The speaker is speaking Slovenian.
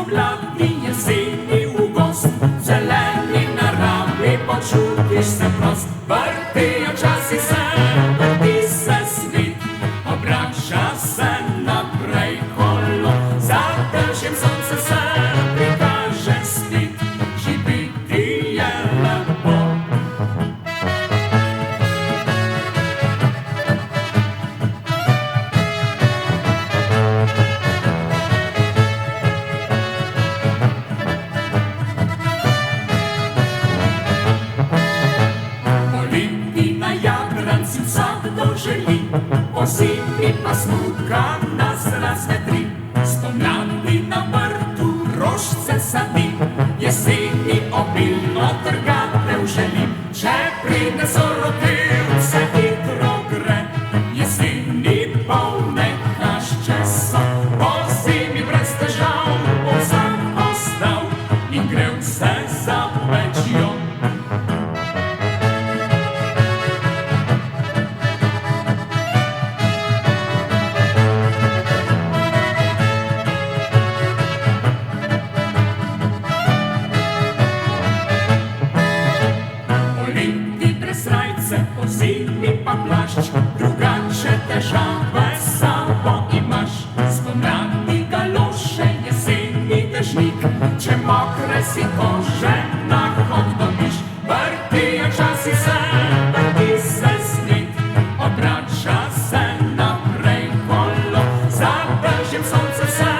spomladni jeseni v gost, zeleni naravi počutiš se prost. Vrtijo časi se, vrti se svet, obrača se naprej kolo, zadržim sonce se prikaže spet, živeti je lepo. Vsakdo želi, po zimi pa smutka nas razvedri. Spomladi na vrtu rožice sadi, jeseni obilno trgatev želi. Če pride zorotil, se hitro gre, jeseni polne hrašče so. Po zimi brez težav bo vsak ostal in grel se za pečjo. Po zimi pa plašč, drugače težave s sabo imaš. Spomladi galoše, jeseni dežnik, če mokre si kože, na hod dobiš. Vrtijo časi se, vrti se svet, obrača se naprej kolo, zadržim sonce se